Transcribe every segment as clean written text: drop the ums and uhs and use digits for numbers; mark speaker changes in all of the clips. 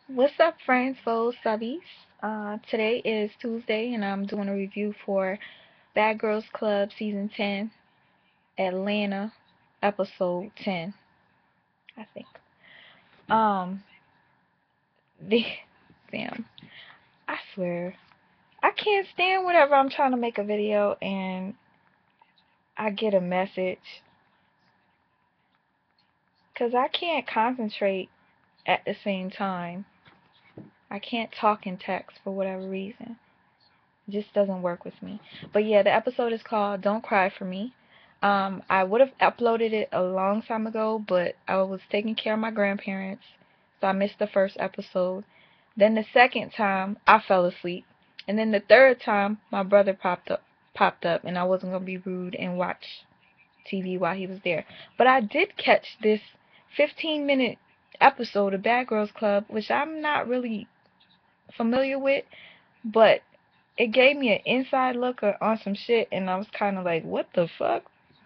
Speaker 1: What's up, friends, foes, subbies? Today is Tuesday, and I'm doing a review for Bad Girls Club Season 10, Atlanta, Episode 10, I think. Um, the damn, I swear, I can't stand whenever I'm trying to make a video and I get a message, cause I can't concentrate at the same time. I can't talk and text for whatever reason. Just doesn't work with me. But yeah, the episode is called Don't Cry for Me. I would have uploaded it a long time ago, but I was taking care of my grandparents, so I missed the first episode. Then the second time, I fell asleep. And then the third time, my brother popped up, and I wasn't gonna be rude and watch TV while he was there. But I did catch this 15-minute episode of Bad Girls Club, which I'm not really familiar with, but it gave me an inside look on some shit, and I was kind of like, what the fuck?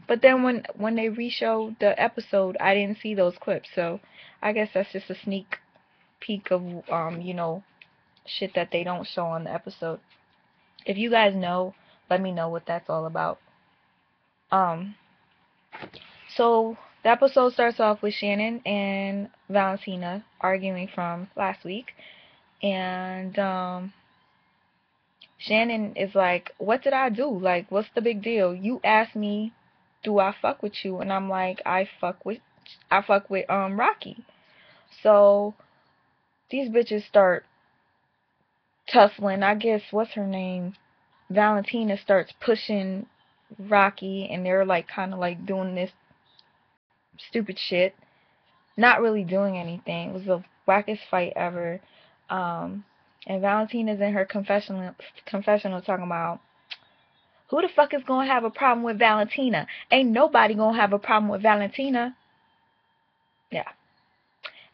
Speaker 1: But then when they re-showed the episode, I didn't see those clips, so I guess that's just a sneak peek of shit that they don't show on the episode. If you guys know, let me know what that's all about. Um, so the episode starts off with Shannon and Valentina arguing from last week, and Shannon is like, what did I do? Like, what's the big deal? You asked me, do I fuck with you? And I'm like, I fuck with Rocky. So these bitches start tussling. I guess what's her name? Valentina starts pushing Rocky, and they're like kind of like doing this stupid shit, not really doing anything. It was the wackest fight ever. Um, and Valentina's in her confessional talking about, who the fuck is gonna have a problem with Valentina? Ain't nobody gonna have a problem with Valentina. Yeah.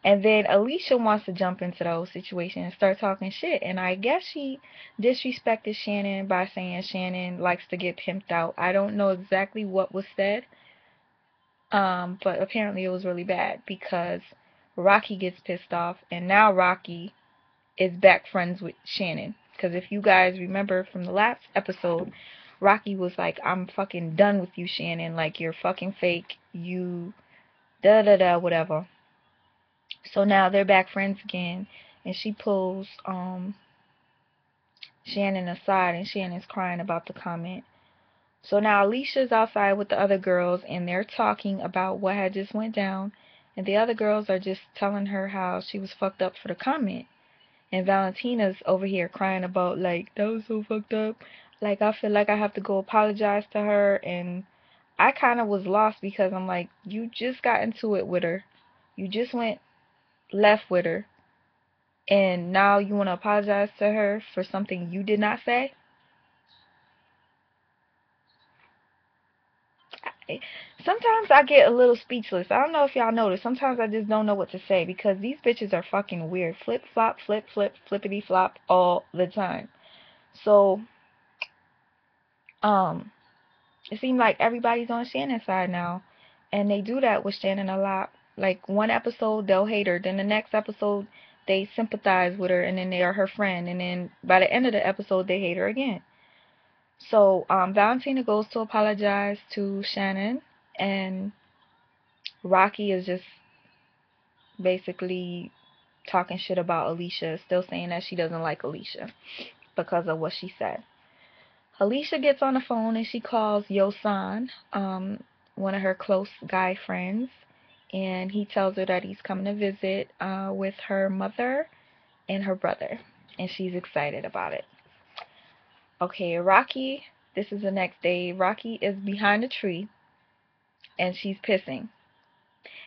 Speaker 1: And then Alicia wants to jump into the whole situation and start talking shit. And I guess she disrespected Shannon by saying Shannon likes to get pimped out. I don't know exactly what was said, but apparently it was really bad because Rocky gets pissed off, and now Rocky is back friends with Shannon. Because if you guys remember from the last episode, Rocky was like, I'm fucking done with you, Shannon. Like, you're fucking fake. You da da da, whatever. So now they're back friends again. And she pulls Shannon aside, and Shannon's crying about the comment. So now Alicia's outside with the other girls, and they're talking about what had just went down. And the other girls are just telling her how she was fucked up for the comment. And Valentina's over here crying about, like, that was so fucked up. Like, I feel like I have to go apologize to her. And I kind of was lost because I'm like, you just got into it with her. You just went left with her. And now you want to apologize to her for something you did not say? Sometimes I get a little speechless. I don't know if y'all notice. Sometimes I just don't know what to say because these bitches are fucking weird. Flip, flop, flip, flip, flippity flop all the time. So, um, it seems like everybody's on Shannon's side now, and they do that with Shannon a lot. Like one episode they'll hate her, then the next episode they sympathize with her, and then they are her friend, and then by the end of the episode they hate her again. So Valentina goes to apologize to Shannon, and Rocky is just basically talking shit about Alicia, still saying that she doesn't like Alicia because of what she said. Alicia gets on the phone and she calls Yosan, one of her close guy friends, and he tells her that he's coming to visit with her mother and her brother, and she's excited about it. Okay, Rocky, this is the next day. Rocky is behind a tree and she's pissing,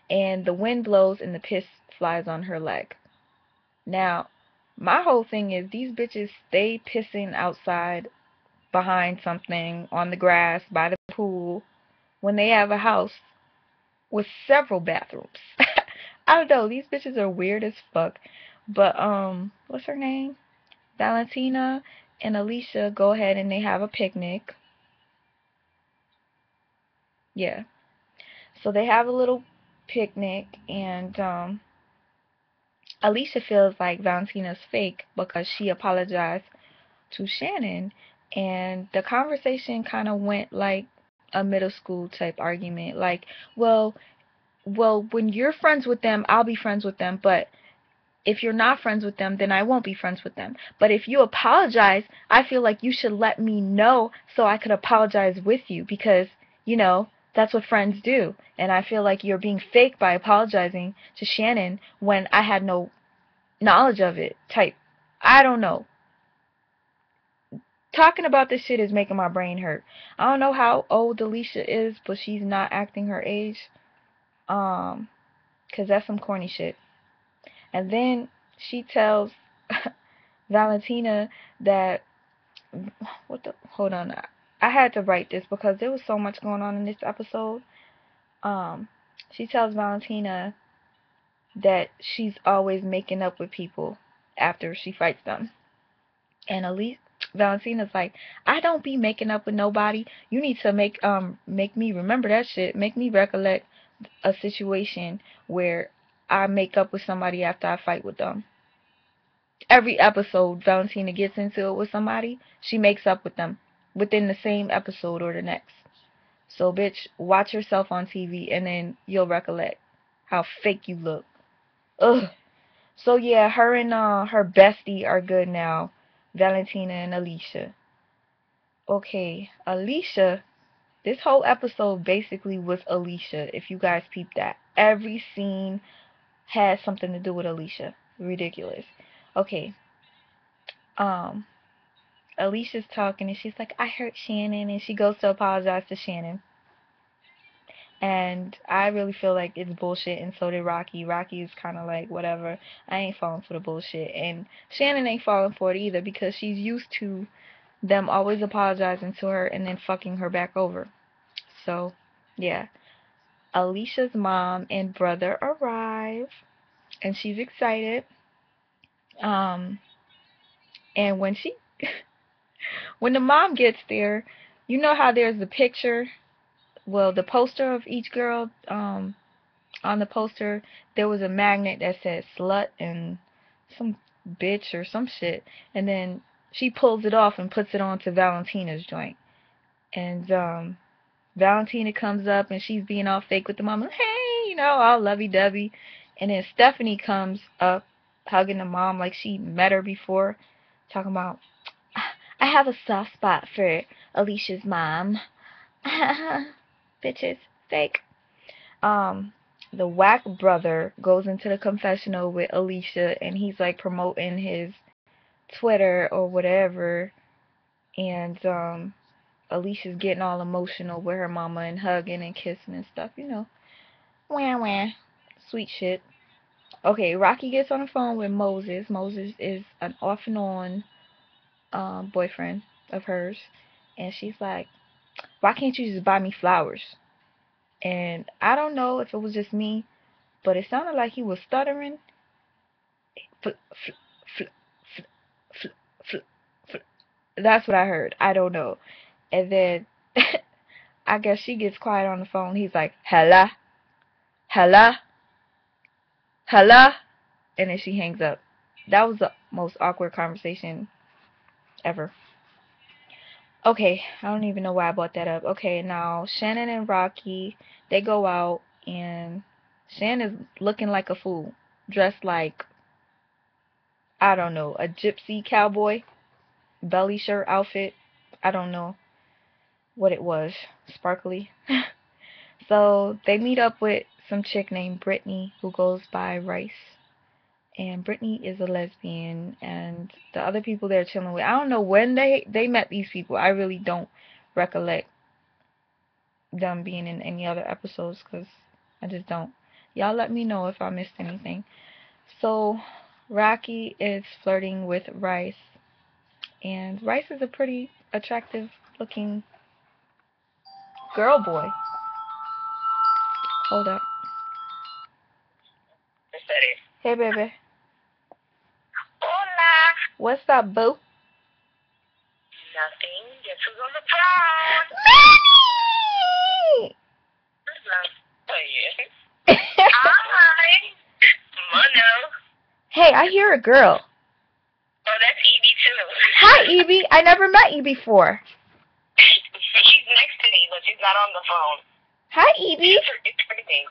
Speaker 1: and the wind blows and the piss flies on her leg. Now, my whole thing is these bitches stay pissing outside behind something on the grass by the pool when they have a house with several bathrooms. I don't know, these bitches are weird as fuck. But what's her name? Valentina and Alicia go ahead and they have a picnic. Yeah. So they have a little picnic, and Alicia feels like Valentina's fake because she apologized to Shannon, and the conversation kind of went like a middle school type argument. Like, well, when you're friends with them, I'll be friends with them, but if you're not friends with them, then I won't be friends with them. But if you apologize, I feel like you should let me know so I could apologize with you because, you know, that's what friends do. And I feel like you're being fake by apologizing to Shannon when I had no knowledge of it. Type, I don't know. Talking about this shit is making my brain hurt. I don't know how old Alicia is, but she's not acting her age. 'Cause that's some corny shit. And then she tells Valentina that hold on. I had to write this because there was so much going on in this episode. Um, she tells Valentina that she's always making up with people after she fights them. And Elise Valentina's like, I don't be making up with nobody. You need to make me remember that shit. Make me recollect a situation where I make up with somebody after I fight with them. Every episode Valentina gets into it with somebody, she makes up with them within the same episode or the next. So bitch, watch yourself on TV and then you'll recollect how fake you look. Ugh. So yeah, her and her bestie are good now. Valentina and Alicia. Okay, Alicia, this whole episode basically was Alicia, if you guys peeped that. Every scene has something to do with Alicia. Ridiculous. Okay. Um Alicia's talking and she's like, I hurt Shannon, and she goes to apologize to Shannon. And I really feel like it's bullshit, and so did Rocky. Rocky is kind of like, whatever, I ain't falling for the bullshit. And Shannon ain't falling for it either because she's used to them always apologizing to her and then fucking her back over. So, yeah. Alicia's mom and brother arrive, and she's excited. Um, and when the mom gets there, you know how there's the picture, well, the poster of each girl, on the poster, there was a magnet that said slut and some bitch or some shit. And then she pulls it off and puts it onto Valentina's joint. And, Valentina comes up and she's being all fake with the mama. Hey, you know, all lovey-dovey. And then Stephanie comes up hugging the mom like she met her before, talking about, I have a soft spot for Alicia's mom. Bitches. Fake. Um, the whack brother goes into the confessional with Alicia and he's like promoting his Twitter or whatever. And, Alicia's getting all emotional with her mama and hugging and kissing and stuff, you know. Wah wah. Sweet shit. Okay, Rocky gets on the phone with Moses. Moses is an off and on boyfriend of hers. And she's like, why can't you just buy me flowers? And I don't know if it was just me, but it sounded like he was stuttering. Fl- fl- fl- fl- fl- fl- fl- That's what I heard. I don't know. And then I guess she gets quiet on the phone. He's like, hello, hello, hello, and then she hangs up. That was the most awkward conversation ever. Okay, I don't even know why I brought that up. Okay, now Shannon and Rocky, they go out, and Shannon's looking like a fool, dressed like, I don't know, a gypsy cowboy, belly shirt outfit. I don't know what it was, sparkly. So they meet up with some chick named Brittany who goes by Rice. And Brittany is a lesbian, and the other people they're chilling with, I don't know when they met these people. I really don't recollect them being in any other episodes because I just don't. Y'all let me know if I missed anything. So Rocky is flirting with Rice, and Rice is a pretty attractive looking girl boy. Hold up. Hey, baby.
Speaker 2: Hola.
Speaker 1: What's up, boo?
Speaker 2: Nothing. Guess who's on the phone?
Speaker 1: Manny!
Speaker 2: Oh, yeah. Hi. Mono.
Speaker 1: Hey, I hear a girl.
Speaker 2: Oh, that's Evie too.
Speaker 1: Hi, Evie. I never met you before.
Speaker 2: She's next to me, but she's not on the phone.
Speaker 1: Hi, Evie.
Speaker 2: It's crazy.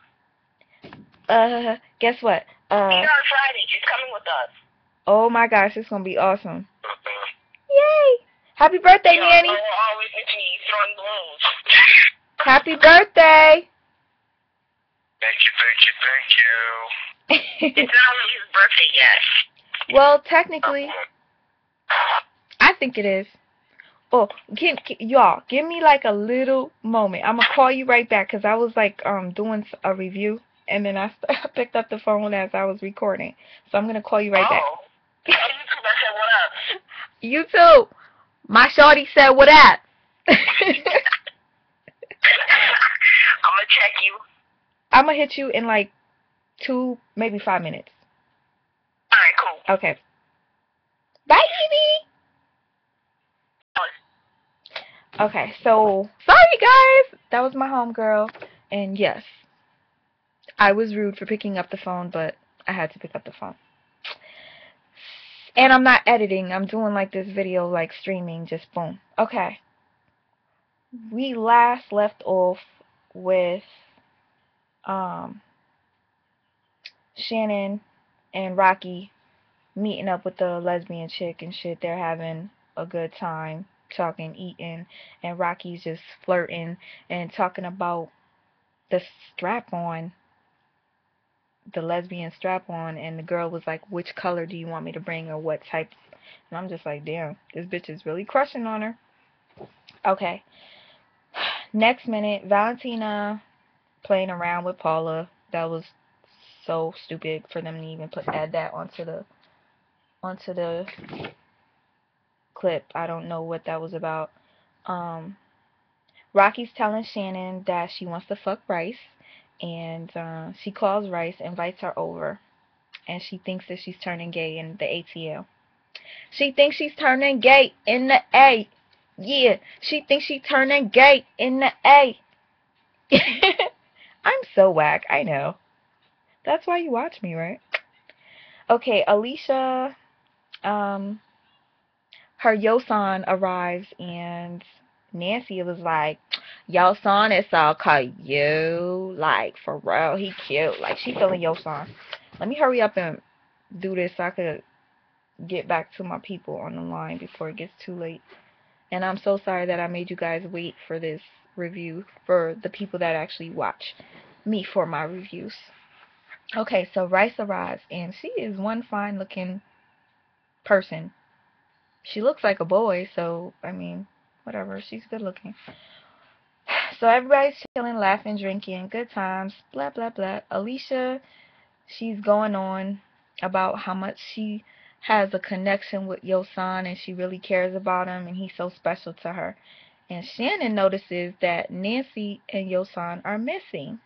Speaker 1: Guess what?
Speaker 2: See her on Friday. She's coming with us.
Speaker 1: Oh my gosh, it's gonna be awesome. Yay! Happy birthday, Nanny.
Speaker 2: Always with me throwing balloons.
Speaker 1: Happy birthday.
Speaker 2: Thank you. It's not his birthday yet.
Speaker 1: Well, technically, I think it is. Oh, y'all, give me like a little moment. I'm gonna call you right back because I was like doing a review and then I picked up the phone as I was recording. So I'm gonna call you right back.
Speaker 2: YouTube, I said what up.
Speaker 1: You too. My shorty said what up.
Speaker 2: I'm gonna check you.
Speaker 1: I'm gonna hit you in like 2, maybe 5 minutes.
Speaker 2: Alright, cool.
Speaker 1: Okay. Bye, Evie. Okay, so sorry guys. That was my homegirl, and yes, I was rude for picking up the phone, but I had to pick up the phone. And I'm not editing. I'm doing like this video, like streaming, just boom. Okay. We last left off with Shannon and Rocky meeting up with the lesbian chick and shit. They're having a good time talking, eating, and Rocky's just flirting and talking about the strap on, the lesbian strap on, and the girl was like, which color do you want me to bring or what type? And I'm just like, damn, this bitch is really crushing on her. Okay. Next minute, Valentina playing around with Paula. That was so stupid for them to even add that onto the clip. I don't know what that was about. Rocky's telling Shannon that she wants to fuck Rice, and she calls Rice, invites her over, and she thinks that she's turning gay in the ATL. She thinks she's turning gay in the A. Yeah, she thinks she's turning gay in the A. I'm so whack, I know. That's why you watch me, right? Okay, Alicia, her Yosan arrives, and Nancy was like, Yosan is so cute. Like, for real, he cute. Like, she feeling Yosan. Let me hurry up and do this so I could get back to my people on the line before it gets too late. And I'm so sorry that I made you guys wait for this review, for the people that actually watch me for my reviews. Okay, so Rice arrives, and she is one fine looking person. She looks like a boy, so, I mean, whatever, she's good looking. So everybody's chilling, laughing, drinking, good times, blah, blah, blah. Alicia, she's going on about how much she has a connection with Yosan and she really cares about him and he's so special to her. And Shannon notices that Nancy and Yosan are missing.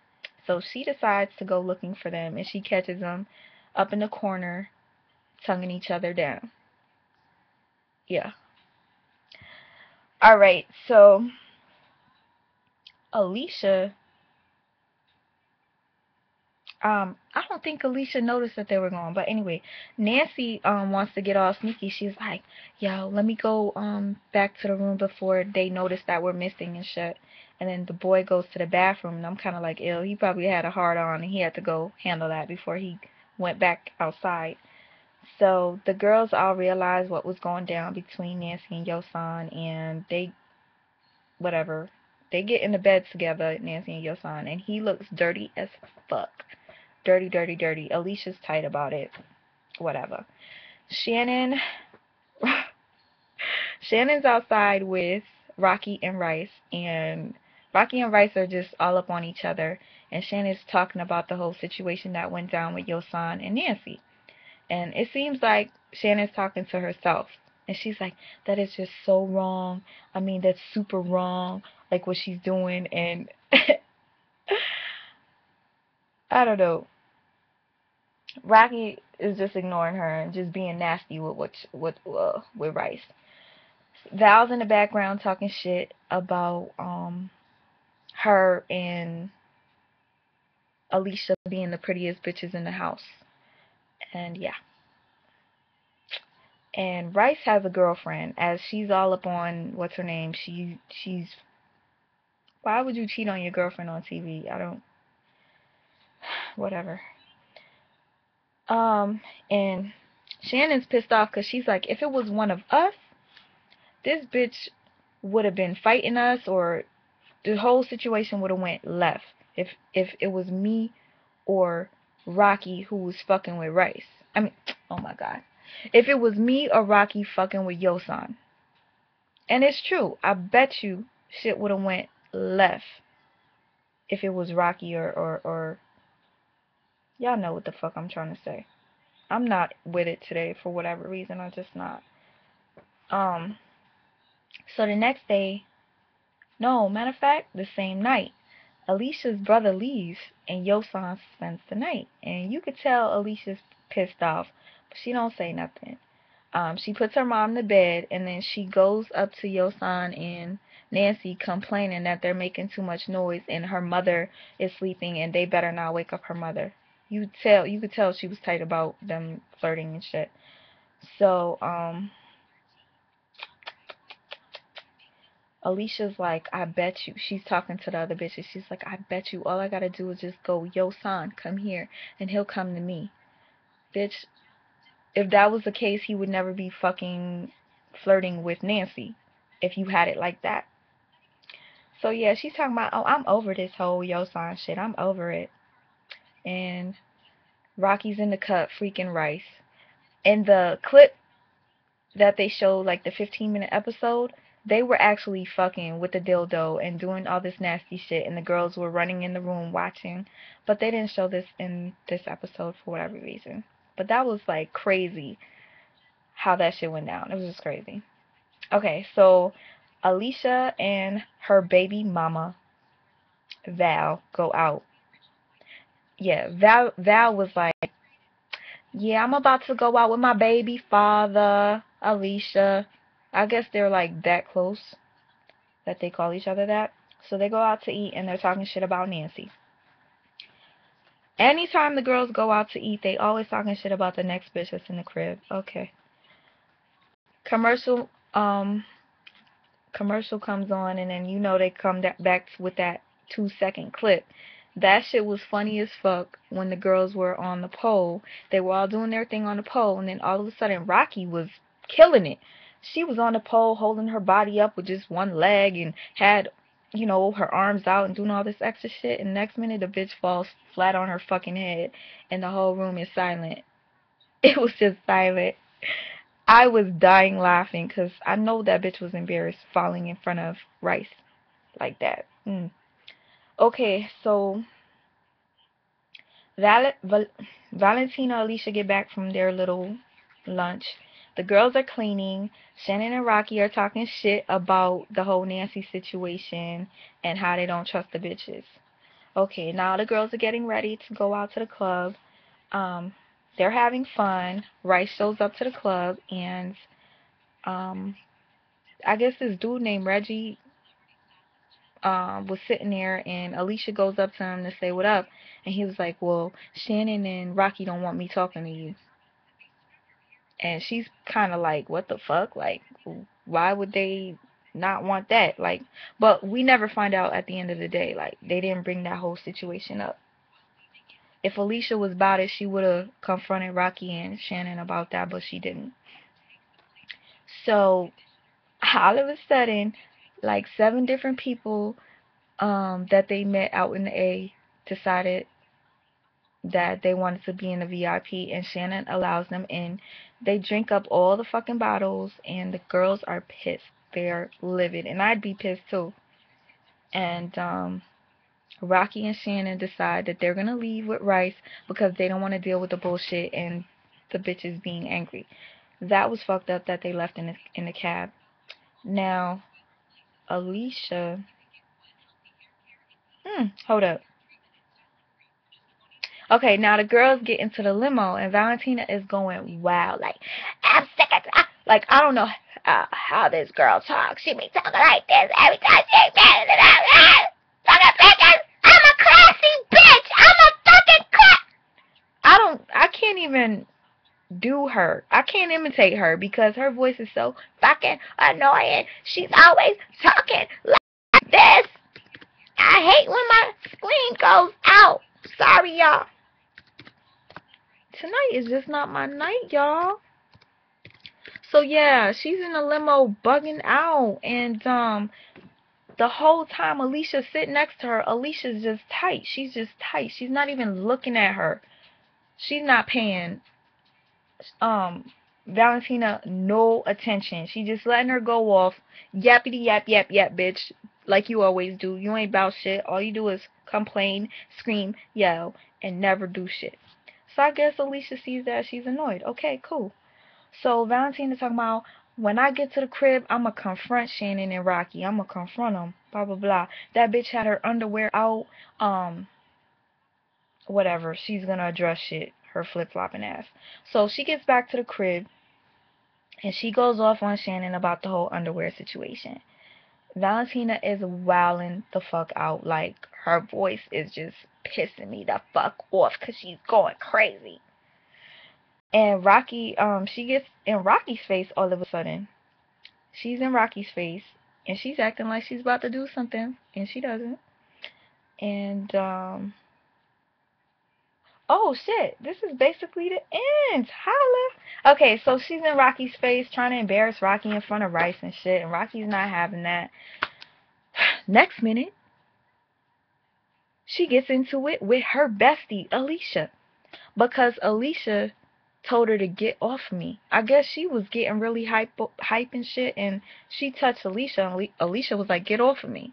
Speaker 1: So she decides to go looking for them, and she catches them up in the corner, tonguing each other down. Yeah. Alright, so Alicia, I don't think Alicia noticed that they were gone, but anyway, Nancy wants to get all sneaky. She's like, yo, let me go back to the room before they notice that we're missing and shit. And then the boy goes to the bathroom, and I'm kind of like, ew, he probably had a hard on, and he had to go handle that before he went back outside. So the girls all realized what was going down between Nancy and Yosan, and they, whatever, they get in the bed together, Nancy and Yosan, and he looks dirty as fuck. Dirty, dirty, dirty. Alicia's tight about it. Whatever. Shannon, Shannon's outside with Rocky and Rice, and Rocky and Rice are just all up on each other, and Shannon's talking about the whole situation that went down with Yosan and Nancy. And it seems like Shannon's talking to herself. And she's like, that is just so wrong. I mean, that's super wrong, like what she's doing. And I don't know. Rocky is just ignoring her and just being nasty with Rice. Val's in the background talking shit about her and Alicia being the prettiest bitches in the house. And yeah. And Rice has a girlfriend, as she's all up on what's her name. She's why would you cheat on your girlfriend on TV? I don't whatever. And Shannon's pissed off because she's like, if it was one of us, this bitch would have been fighting us, or the whole situation would have went left. If it was me or Rocky who was fucking with Rice. I mean, oh my god. If it was me or Rocky fucking with Yosan. And it's true. I bet you shit would have went left if it was Rocky or y'all know what the fuck I'm trying to say. I'm not with it today for whatever reason. I'm just not. Um so the next day, no, matter of fact, the same night, Alicia's brother leaves and Yosan spends the night. And you could tell Alicia's pissed off, but she don't say nothing. She puts her mom to bed, and then she goes up to Yosan and Nancy complaining that they're making too much noise and her mother is sleeping and they better not wake up her mother. You could tell she was tight about them flirting and shit. So, Alicia's like, I bet you. She's talking to the other bitches. She's like, I bet you all I gotta do is just go, Yo-san, come here, and he'll come to me. Bitch, if that was the case, he would never be fucking flirting with Nancy if you had it like that. So yeah, she's talking about, oh, I'm over this whole Yo-san shit. I'm over it. And Rocky's in the cut, freaking Rice. In the clip that they showed, like the 15-minute episode, they were actually fucking with the dildo and doing all this nasty shit, and the girls were running in the room watching. But they didn't show this in this episode for whatever reason. But that was like crazy how that shit went down. It was just crazy. Okay, so Alicia and her baby mama Val go out. Yeah, Val was like, yeah, I'm about to go out with my baby father, Alicia. I guess they're like that close that they call each other that. So they go out to eat and they're talking shit about Nancy. Anytime the girls go out to eat, they always talking shit about the next bitch that's in the crib. Okay. Commercial commercial comes on, and then you know they come back with that 2-second clip. That shit was funny as fuck when the girls were on the pole. They were all doing their thing on the pole, and then all of a sudden Rocky was killing it. She was on the pole holding her body up with just one leg and had, you know, her arms out and doing all this extra shit, and next minute the bitch falls flat on her fucking head and the whole room is silent. It was just silent. I was dying laughing because I know that bitch was embarrassed falling in front of Rice like that. Okay, so Valentina and Alicia get back from their little lunch. The girls are cleaning. Shannon and Rocky are talking shit about the whole Nancy situation and how they don't trust the bitches. Okay, now the girls are getting ready to go out to the club. Um, they're having fun. Rice shows up to the club, and um, I guess this dude named Reggie was sitting there, and Alicia goes up to him to say what up, and he was like, well, Shannon and Rocky don't want me talking to you. And she's kind of like, what the fuck? Like, why would they not want that? Like, but we never find out at the end of the day. Like, they didn't bring that whole situation up. If Alicia was about it, she would have confronted Rocky and Shannon about that, but she didn't. So, all of a sudden, like 7 different people that they met out in the A decided that they wanted to be in the VIP, and Shannon allows them in. They drink up all the fucking bottles, and the girls are pissed. They're livid, and I'd be pissed too. And Rocky and Shannon decide that they're gonna leave with Rice because they don't want to deal with the bullshit and the bitches being angry. That was fucked up that they left in the cab. Now, Alicia, hold up. Okay, now the girls get into the limo, and Valentina is going wild. Like, I'm sick of that. Like, I don't know how this girl talks. She be talking like this every time she says it. I'm a classy bitch. I'm a fucking class. I can't even. do her. I can't imitate her because her voice is so fucking annoying. She's always talking like this. I hate when my screen goes out. Sorry, y'all. Tonight is just not my night, y'all. So yeah, she's in the limo bugging out, and the whole time Alicia's sitting next to her, Alicia's just tight. She's just tight. She's not even looking at her. She's not paying um Valentina no attention. She just letting her go off. Yappity yap yap yap, bitch. Like you always do. You ain't about shit. All you do is complain, scream, yell, and never do shit. So I guess Alicia sees that she's annoyed. Okay, cool. So Valentina's talking about, when I get to the crib, I'ma confront Shannon and Rocky. I'ma confront them. Blah blah blah. That bitch had her underwear out. Whatever. She's gonna address shit. Her flip flopping ass. So she gets back to the crib and she goes off on Shannon about the whole underwear situation. Valentina is wilding the fuck out. Like, her voice is just pissing me the fuck off because she's going crazy. And Rocky, she gets in Rocky's face all of a sudden. She's in Rocky's face, and she's acting like she's about to do something, and she doesn't. And, oh shit, this is basically the end. Holla. Okay, so she's in Rocky's face trying to embarrass Rocky in front of Rice and shit, and Rocky's not having that. Next minute, she gets into it with her bestie, Alicia. Because Alicia told her to get off me. I guess she was getting really hype and shit, and she touched Alicia, and Alicia was like, get off of me.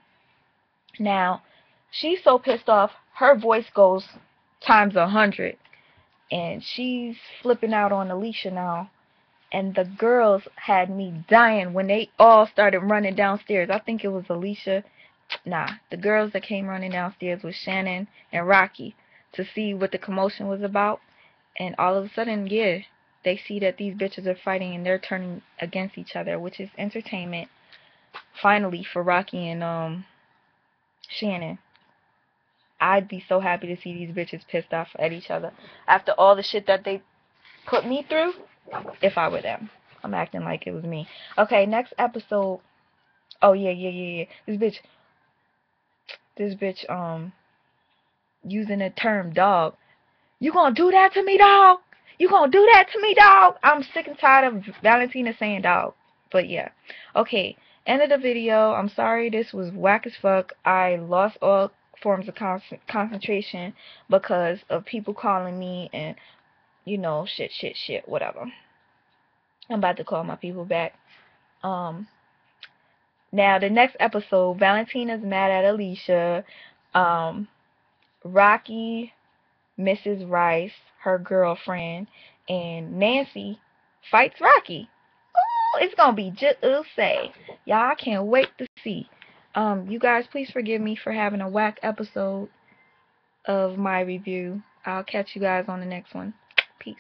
Speaker 1: Now, she's so pissed off, her voice goes times 100, and she's flipping out on Alicia now. And the girls had me dying when they all started running downstairs. I think it was Alicia. Nah, the girls that came running downstairs was Shannon and Rocky to see what the commotion was about. And all of a sudden, yeah, they see that these bitches are fighting and they're turning against each other, which is entertainment. Finally, for Rocky and Shannon. I'd be so happy to see these bitches pissed off at each other after all the shit that they put me through. If I were them, I'm acting like it was me. Okay, next episode. Oh yeah. This bitch, using the term dog. You gonna do that to me, dog? You gonna do that to me, dog? I'm sick and tired of Valentina saying dog. But yeah. Okay, end of the video. I'm sorry this was whack as fuck. I lost all forms of concentration because of people calling me and, shit, whatever. I'm about to call my people back. Um, Now the next episode, Valentina's mad at Alicia. Um, Rocky, Mrs. Rice, her girlfriend, and Nancy fights Rocky. Ooh, it's gonna be say. Y'all, I can't wait to see. You guys, please forgive me for having a whack episode of my review. I'll catch you guys on the next one. Peace.